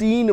3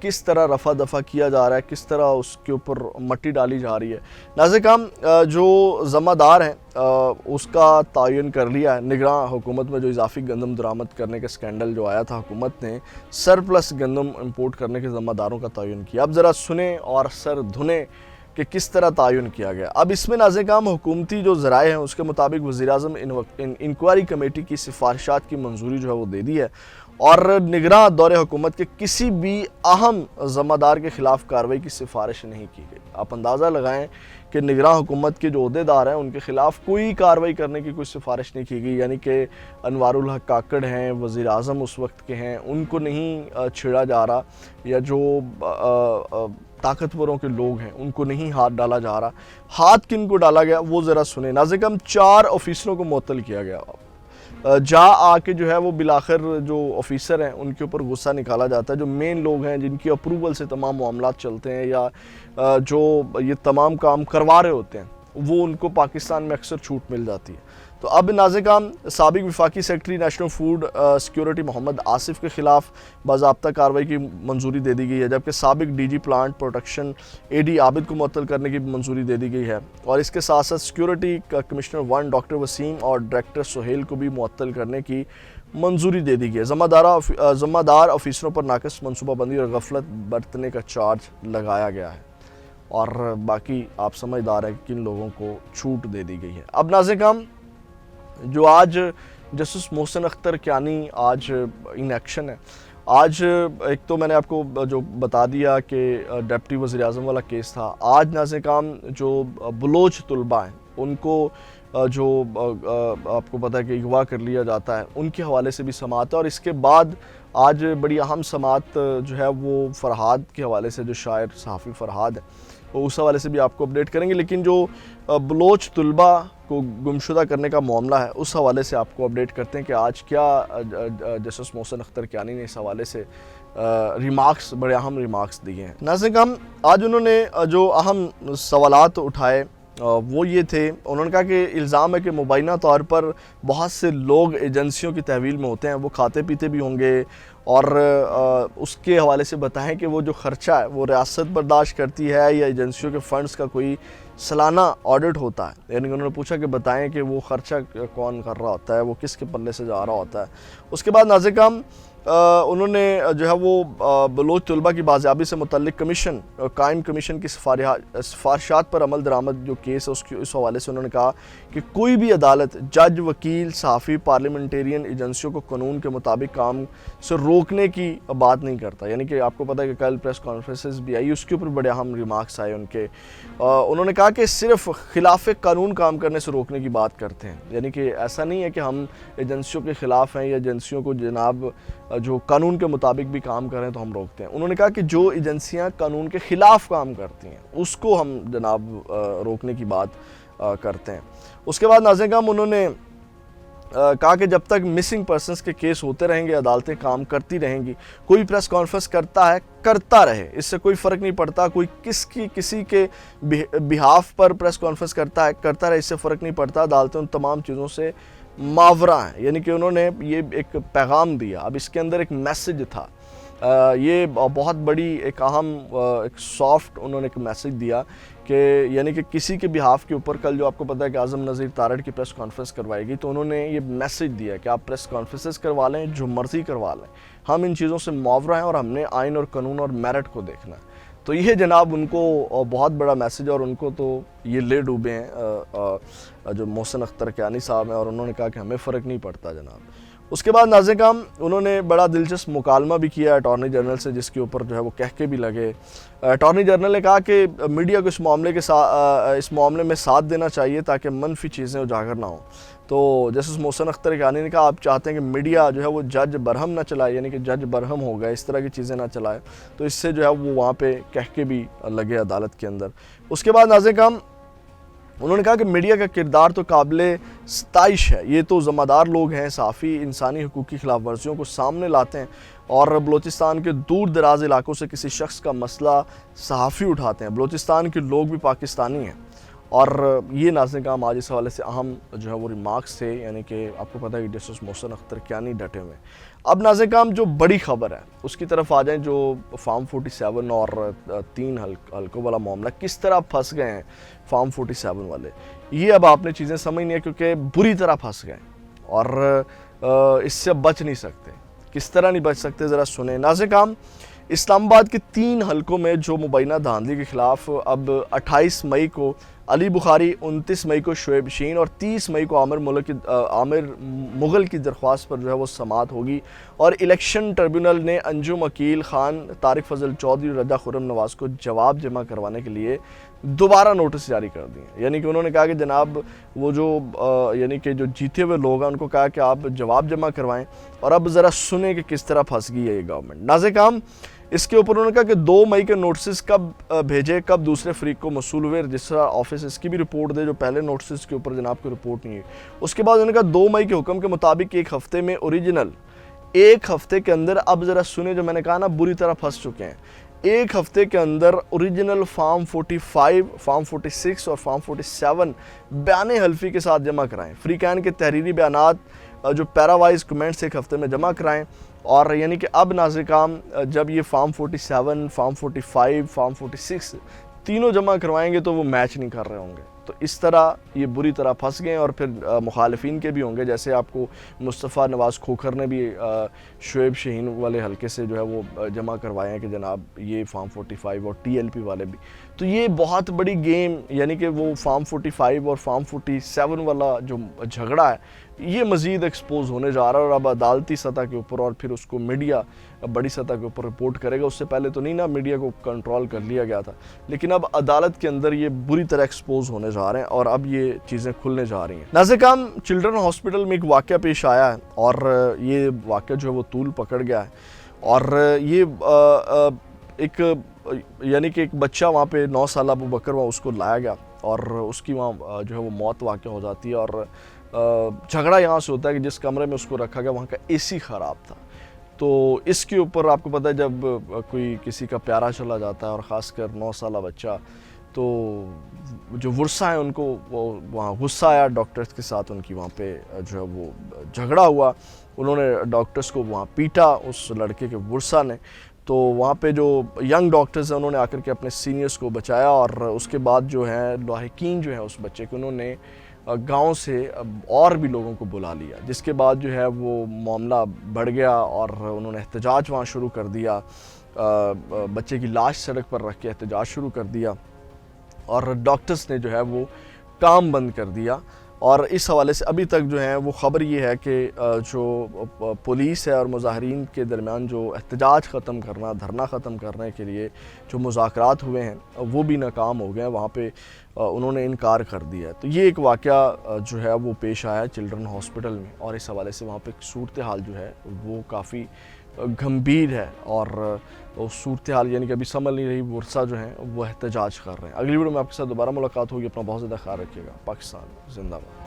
کس طرح رفع دفع کیا جا رہا ہے، کس طرح اس کے اوپر مٹی ڈالی جا رہی ہے۔ ناظرین کرام، جو ذمہ دار ہیں اس کا تعین کر لیا ہے نگراں حکومت میں۔ جو اضافی گندم درآمد کرنے کا سکینڈل جو آیا تھا، حکومت نے سرپلس گندم امپورٹ کرنے کے ذمہ داروں کا تعین کیا۔ اب ذرا سنیں اور سر دھنیں کہ کس طرح تعین کیا گیا۔ اب اس میں ناظرین کرام حکومتی جو ذرائع ہیں اس کے مطابق وزیراعظم انکوائری کمیٹی کی سفارشات کی منظوری جو ہے وہ دے دی ہے، اور نگراں دور حکومت کے کسی بھی اہم ذمہ دار کے خلاف کارروائی کی سفارش نہیں کی گئی۔ آپ اندازہ لگائیں کہ نگراں حکومت کے جو عہدیدار ہیں ان کے خلاف کوئی کارروائی کرنے کی کوئی سفارش نہیں کی گئی، یعنی کہ انوار الحق کاکڑ ہیں، وزیر اعظم اس وقت کے ہیں، ان کو نہیں چھیڑا جا رہا، یا جو طاقتوروں کے لوگ ہیں ان کو نہیں ہاتھ ڈالا جا رہا۔ ہاتھ کن کو ڈالا گیا وہ ذرا سنیں۔ ناظرین کرام، 4 آفیسروں کو معطل کیا گیا۔ جا آ کے جو ہے وہ بالآخر جو آفیسر ہیں ان کے اوپر غصہ نکالا جاتا ہے، جو مین لوگ ہیں جن کی اپروول سے تمام معاملات چلتے ہیں، یا جو یہ تمام کام کروا رہے ہوتے ہیں، وہ ان کو پاکستان میں اکثر چھوٹ مل جاتی ہے۔ تو اب ناظرین کرام، سابق وفاقی سیکرٹری نیشنل فوڈ سیکیورٹی محمد آصف کے خلاف باضابطہ کارروائی کی منظوری دے دی گئی ہے، جبکہ سابق ڈی جی پلانٹ پروٹیکشن اے ڈی عابد کو معطل کرنے کی منظوری دے دی گئی ہے، اور اس کے ساتھ ساتھ سیکیورٹی کمشنر 1 ڈاکٹر وسیم اور ڈائریکٹر سہیل کو بھی معطل کرنے کی منظوری دے دی گئی ہے۔ ذمہ دار آفیسروں پر ناقص منصوبہ بندی اور غفلت برتنے کا چارج لگایا گیا ہے، اور باقی آپ سمجھدار ہیں کہ کن لوگوں کو چھوٹ دے دی گئی ہے۔ اب ناظرین کرام، جو آج جسٹس محسن اختر کیانی آج ان ایکشن ہے، آج ایک تو میں نے آپ کو جو بتا دیا کہ ڈیپٹی وزیر اعظم والا کیس تھا، آج ناظرین کرام جو بلوچ طلباء ہیں ان کو جو آپ کو پتہ ہے کہ اغوا کر لیا جاتا ہے، ان کے حوالے سے بھی سماعت ہے، اور اس کے بعد آج بڑی اہم سماعت جو ہے وہ فرحاد کے حوالے سے، جو شاعر صحافی فرحاد ہے، وہ اس حوالے سے بھی آپ کو اپڈیٹ کریں گے۔ لیکن جو بلوچ طلباء کو گمشدہ کرنے کا معاملہ ہے اس حوالے سے آپ کو اپڈیٹ کرتے ہیں کہ آج کیا جسٹس محسن اختر کیانی نے اس حوالے سے ریمارکس، بڑے اہم ریمارکس دیے ہیں۔ ناظرین کرام، آج انہوں نے جو اہم سوالات اٹھائے وہ یہ تھے، انہوں نے کہا کہ الزام ہے کہ مبینہ طور پر بہت سے لوگ ایجنسیوں کی تحویل میں ہوتے ہیں، وہ کھاتے پیتے بھی ہوں گے، اور اس کے حوالے سے بتائیں کہ وہ جو خرچہ ہے وہ ریاست برداشت کرتی ہے یا ایجنسیوں کے فنڈز کا کوئی سالانہ آڈٹ ہوتا ہے۔ یعنی کہ انہوں نے پوچھا کہ بتائیں کہ وہ خرچہ کون کر رہا ہوتا ہے، وہ کس کے پلے سے جا رہا ہوتا ہے۔ اس کے بعد ناظرین کرام، انہوں نے جو ہے وہ بلوچ طلباء کی بازیابی سے متعلق قائم کمیشن کی سفارشات پر عمل درآمد جو کیس ہے اس حوالے سے انہوں نے کہا کہ کوئی بھی عدالت جج، وکیل، صحافی، پارلیمنٹیرین ایجنسیوں کو قانون کے مطابق کام سے روکنے کی بات نہیں کرتا۔ یعنی کہ آپ کو پتہ ہے کہ کل پریس کانفرنسز بھی آئی، اس کے اوپر بڑے اہم ریمارکس آئے ان کے۔ انہوں نے کہا کہ صرف خلاف قانون کام کرنے سے روکنے کی بات کرتے ہیں، یعنی کہ ایسا نہیں ہے کہ ہم ایجنسیوں کے خلاف ہیں یا ایجنسیوں کو جناب جو قانون کے مطابق بھی کام کریں تو ہم روکتے ہیں۔ انہوں نے کہا کہ جو ایجنسیاں قانون کے خلاف کام کرتی ہیں اس کو ہم جناب روکنے کی بات کرتے ہیں۔ اس کے بعد ناظرین کرام، انہوں نے کہا کہ جب تک مسنگ پرسنز کے کیس ہوتے رہیں گے، عدالتیں کام کرتی رہیں گی، کوئی پریس کانفرنس کرتا ہے کرتا رہے، اس سے کوئی فرق نہیں پڑتا، کوئی کسی کے بہاف پر پریس کانفرنس کرتا رہے، اس سے فرق نہیں پڑتا، عدالتیں ان تمام چیزوں سے ماورا ہیں۔ یعنی کہ انہوں نے یہ ایک پیغام دیا۔ اب اس کے اندر ایک میسج تھا، یہ بہت بڑی ایک اہم ایک سافٹ انہوں نے ایک میسج دیا کہ یعنی کہ کسی کے بہاف کے اوپر کل جو آپ کو پتہ ہے کہ اعظم نذیر تارڑ کی پریس کانفرنس کروائی گئی، تو انہوں نے یہ میسج دیا کہ آپ پریس کانفرنسز کروا لیں، جو مرضی کروا لیں، ہم ان چیزوں سے معاورہ ہیں اور ہم نے آئین اور قانون اور میرٹ کو دیکھنا ہے۔ تو یہ جناب ان کو بہت بڑا میسج ہے، اور ان کو تو یہ لے ڈوبے ہیں جو محسن اختر کیانی صاحب ہیں، اور انہوں نے کہا کہ ہمیں فرق نہیں پڑتا جناب۔ اس کے بعد ناظرین کرام، انہوں نے بڑا دلچسپ مکالمہ بھی کیا اٹارنی جنرل سے، جس کے اوپر جو ہے وہ کہہ کے بھی لگے۔ اٹارنی جنرل نے کہا کہ میڈیا کو اس معاملے میں ساتھ دینا چاہیے تاکہ منفی چیزیں اجاگر نہ ہوں۔ تو جسٹس محسن اختر کیانی نے کہا آپ چاہتے ہیں کہ میڈیا جو ہے وہ جج برہم نہ چلائے، یعنی کہ جج برہم ہوگا، اس طرح کی چیزیں نہ چلائے، تو اس سے جو ہے وہ وہاں پہ کہہ کے بھی لگے عدالت کے اندر۔ اس کے بعد ناظرین کرام، انہوں نے کہا کہ میڈیا کا کردار تو قابل ستائش ہے، یہ تو ذمہ دار لوگ ہیں، صحافی انسانی حقوق کی خلاف ورزیوں کو سامنے لاتے ہیں، اور بلوچستان کے دور دراز علاقوں سے کسی شخص کا مسئلہ صحافی اٹھاتے ہیں۔ بلوچستان کے لوگ بھی پاکستانی ہیں، اور یہ ناظرین کام آج اس حوالے سے اہم جو ہے وہ ریمارکس تھے، یعنی کہ آپ کو پتہ ہے کہ جسٹس محسن اختر کیانی ڈٹے ہوئے ہیں۔ اب ناظرین کام جو بڑی خبر ہے اس کی طرف آ جائیں، جو فارم 47 اور 3 حلقوں والا معاملہ کس طرح پھنس گئے ہیں فارم 47 والے، یہ اب آپ نے چیزیں سمجھنی ہے کیونکہ بری طرح پھنس گئے ہیں اور اس سے بچ نہیں سکتے۔ کس طرح نہیں بچ سکتے ذرا سنیں۔ ناظرین کام اسلام آباد کے 3 حلقوں میں جو مبینہ دھاندلی کے خلاف اب 28 مئی کو علی بخاری، 29 مئی کو شعیب شہین اور 30 مئی کو عامر مغل کی درخواست پر جو ہے وہ سماعت ہوگی، اور الیکشن ٹریبیونل نے انجم عقیل خان، طارق فضل چودھری، رضا خرم نواز کو جواب جمع کروانے کے لیے دوبارہ نوٹس جاری کر دیے۔ یعنی کہ انہوں نے کہا کہ جناب وہ جو یعنی کہ جو جیتے ہوئے لوگ ہیں ان کو کہا کہ آپ جواب جمع کروائیں، اور اب ذرا سنیں کہ کس طرح پھنس گئی ہے یہ گورنمنٹ۔ ناظرین کام اس کے اوپر انہوں نے کہا کہ 2 مئی کے نوٹسز کب بھیجے، کب دوسرے فریق کو موصول ہوئے، رجسٹرار آفس اس کی بھی رپورٹ دے، جو پہلے نوٹسز کے اوپر جناب کو رپورٹ نہیں ہوئی۔ اس کے بعد انہوں نے کہا 2 مئی کے حکم کے مطابق 1 ہفتے میں اوریجنل، 1 ہفتے کے اندر، اب ذرا سنیں جو میں نے کہا نا بری طرح پھنس چکے ہیں، 1 ہفتے کے اندر اوریجنل فارم 45، فارم 46 اور فارم 47 بیان حلفی کے ساتھ جمع کرائیں۔ فریقین کے تحریری بیانات جو پیراوائز کمنٹس 1 ہفتے میں جمع کرائیں، اور یعنی کہ اب ناظرین کام جب یہ فارم 47، فارم 45، فارم 46 تینوں جمع کروائیں گے تو وہ میچ نہیں کر رہے ہوں گے۔ تو اس طرح یہ بری طرح پھنس گئے، اور پھر مخالفین کے بھی ہوں گے، جیسے آپ کو مصطفیٰ نواز کھوکھر نے بھی شعیب شہین والے حلقے سے جو ہے وہ جمع کروائے ہیں کہ جناب یہ فارم 45 اور ٹی ایل پی والے بھی۔ تو یہ بہت بڑی گیم، یعنی کہ وہ فارم 45 اور فارم 47 والا جو جھگڑا ہے یہ مزید ایکسپوز ہونے جا رہا ہے، اور اب عدالتی سطح کے اوپر اور پھر اس کو میڈیا بڑی سطح کے اوپر رپورٹ کرے گا۔ اس سے پہلے تو نہیں نا میڈیا کو کنٹرول کر لیا گیا تھا، لیکن اب عدالت کے اندر یہ بری طرح ایکسپوز ہونے جا رہے ہیں اور اب یہ چیزیں کھلنے جا رہی ہیں۔ ناظرین کرام چلڈرن ہاسپٹل میں ایک واقعہ پیش آیا ہے، اور یہ واقعہ جو ہے وہ طول پکڑ گیا ہے، اور یہ ایک یعنی کہ ایک بچہ وہاں پہ 9 سالہ ابو بکر وہاں اس کو لایا گیا، اور اس کی وہاں جو ہے وہ موت واقع ہو جاتی ہے، اور جھگڑا یہاں سے ہوتا ہے کہ جس کمرے میں اس کو رکھا گیا وہاں کا اے سی خراب تھا۔ تو اس کے اوپر آپ کو پتہ ہے جب کوئی کسی کا پیارا چلا جاتا ہے، اور خاص کر 9 سالہ بچہ، تو جو ورثہ ہیں ان کو وہاں غصہ آیا ڈاکٹرز کے ساتھ، ان کی وہاں پہ جو ہے وہ جھگڑا ہوا، انہوں نے ڈاکٹرز کو وہاں پیٹا اس لڑکے کے ورثہ نے۔ تو وہاں پہ جو ینگ ڈاکٹرز ہیں انہوں نے آ کر کے اپنے سینئرز کو بچایا، اور اس کے بعد جو ہے لاحقین جو ہیں اس بچے کے انہوں نے گاؤں سے اور بھی لوگوں کو بلا لیا، جس کے بعد جو ہے وہ معاملہ بڑھ گیا، اور انہوں نے احتجاج وہاں شروع کر دیا، بچے کی لاش سڑک پر رکھ کے احتجاج شروع کر دیا، اور ڈاکٹرز نے جو ہے وہ کام بند کر دیا۔ اور اس حوالے سے ابھی تک جو ہے وہ خبر یہ ہے کہ جو پولیس ہے اور مظاہرین کے درمیان جو احتجاج ختم کرنا، دھرنا ختم کرنے کے لیے جو مذاکرات ہوئے ہیں وہ بھی ناکام ہو گئے ہیں، وہاں پہ انہوں نے انکار کر دیا ہے۔ تو یہ ایک واقعہ جو ہے وہ پیش آیا چلڈرن ہاسپٹل میں، اور اس حوالے سے وہاں پہ صورتحال جو ہے وہ کافی گھمبیر ہے، اور صورتحال یعنی کہ ابھی سنبھل نہیں رہی، ورثہ جو ہیں وہ احتجاج کر رہے ہیں۔ اگلی ویڈیو میں آپ کے ساتھ دوبارہ ملاقات ہوگی، اپنا بہت زیادہ خیال رکھیے گا۔ پاکستان زندہ باد۔